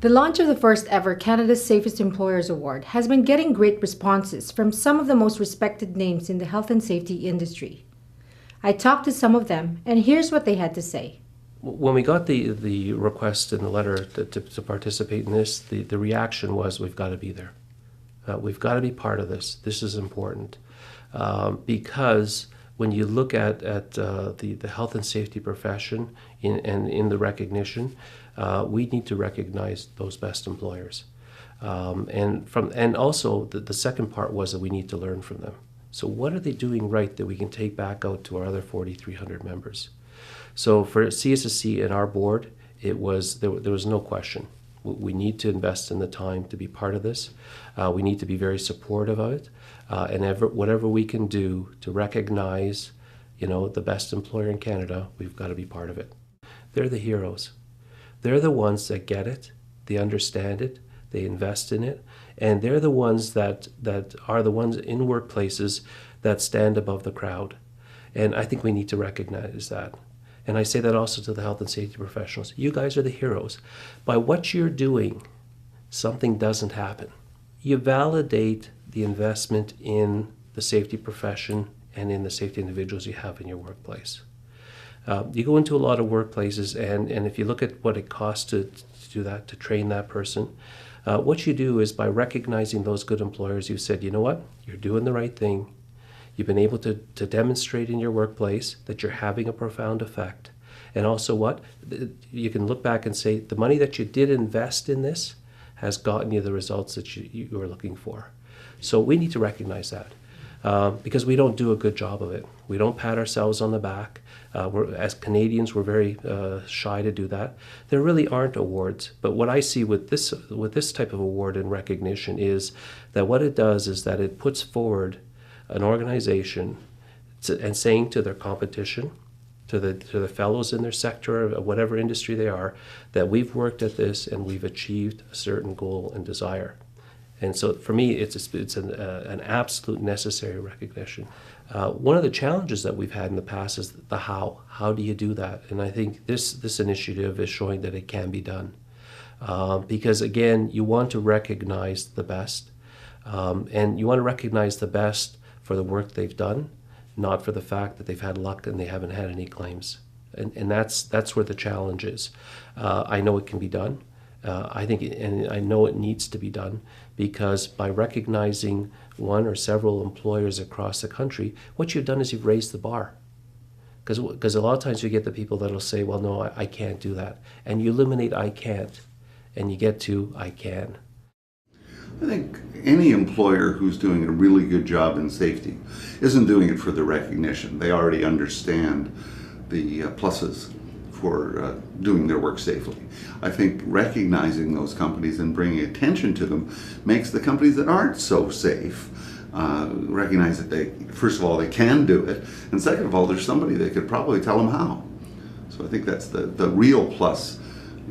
The launch of the first ever Canada's Safest Employers Award has been getting great responses from some of the most respected names in the health and safety industry. I talked to some of them, and here's what they had to say. When we got the request in the letter to participate in this, the reaction was, we've got to be there. We've got to be part of this. This is important. Because when you look at the health and safety profession in the recognition, we need to recognize those best employers. And also the second part was that we need to learn from them. So what are they doing right that we can take back out to our other 4,300 members? So for CSSC and our board, there was no question. We need to invest in the time to be part of this. We need to be very supportive of it, and whatever we can do to recognize, the best employer in Canada, we've got to be part of it. They're the heroes. They're the ones that get it, they understand it, they invest in it, and they're the ones that are the ones in workplaces that stand above the crowd. And I think we need to recognize that. And I say that also to the health and safety professionals. You guys are the heroes. By what you're doing, something doesn't happen. You validate the investment in the safety profession and in the safety individuals you have in your workplace. You go into a lot of workplaces, and if you look at what it costs to do that, to train that person, what you do is by recognizing those good employers, you said, you know what, you're doing the right thing. You've been able to demonstrate in your workplace that you're having a profound effect. And also what? You can look back and say, the money that you did invest in this has gotten you the results that you were looking for. So we need to recognize that because we don't do a good job of it. We don't pat ourselves on the back. As Canadians, we're very shy to do that. There really aren't awards. But what I see with this type of award and recognition is that what it does is that it puts forward an organization and saying to their competition, to the fellows in their sector, whatever industry they are, that we've worked at this and we've achieved a certain goal and desire. And so for me, it's an absolute necessary recognition. One of the challenges that we've had in the past is the how. How do you do that? And I think this initiative is showing that it can be done. Because again, you want to recognize the best. And you want to recognize the best for the work they've done, not for the fact that they've had luck and they haven't had any claims. And that's where the challenge is. I know it can be done. And I know it needs to be done, because by recognizing one or several employers across the country, what you've done is you've raised the bar. Because a lot of times you get the people that'll say, well, no, I can't do that. And you eliminate I can't, and you get to I can. I think any employer who's doing a really good job in safety isn't doing it for the recognition. They already understand the pluses for doing their work safely. I think recognizing those companies and bringing attention to them makes the companies that aren't so safe recognize that they, first of all, they can do it, and second of all, there's somebody that could probably tell them how. So I think that's the real plus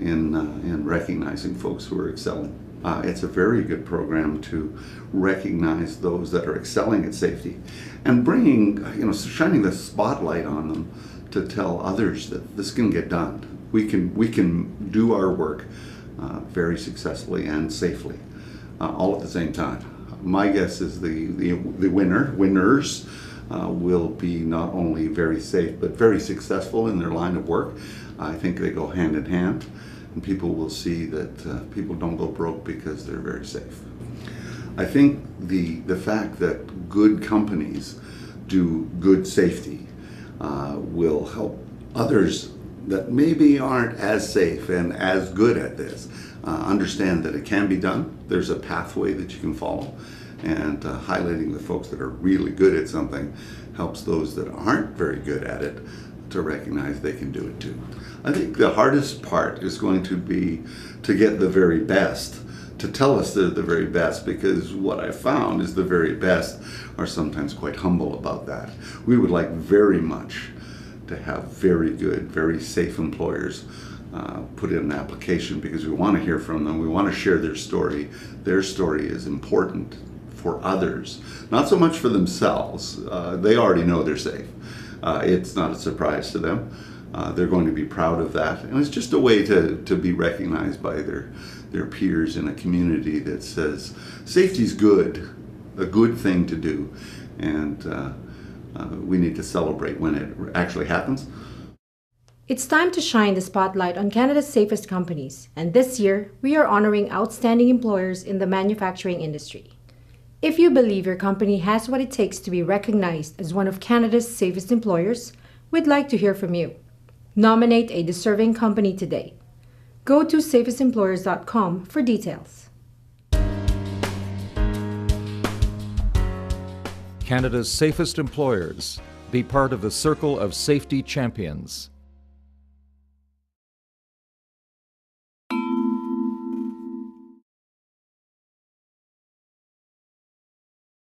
in recognizing folks who are excelling. It's a very good program to recognize those that are excelling at safety and bringing, shining the spotlight on them to tell others that this can get done. We can do our work very successfully and safely, all at the same time. My guess is the winners will be not only very safe but very successful in their line of work. I think they go hand in hand. And people will see that people don't go broke because they're very safe. I think the fact that good companies do good safety will help others that maybe aren't as safe and as good at this understand that it can be done. There's a pathway that you can follow, and highlighting the folks that are really good at something helps those that aren't very good at it to recognize they can do it too. I think the hardest part is going to be to get the very best, to tell us they're the very best, because what I found is the very best are sometimes quite humble about that. We would like very much to have very good, very safe employers put in an application, because we want to hear from them, we want to share their story. Their story is important for others, not so much for themselves. They already know they're safe. It's not a surprise to them. They're going to be proud of that, and it's just a way to be recognized by their peers in a community that says safety's good, a good thing to do, and we need to celebrate when it actually happens. It's time to shine the spotlight on Canada's safest companies, and this year we are honoring outstanding employers in the manufacturing industry. If you believe your company has what it takes to be recognized as one of Canada's safest employers, we'd like to hear from you. Nominate a deserving company today. Go to safestemployers.com for details. Canada's safest employers. Be part of the circle of safety champions.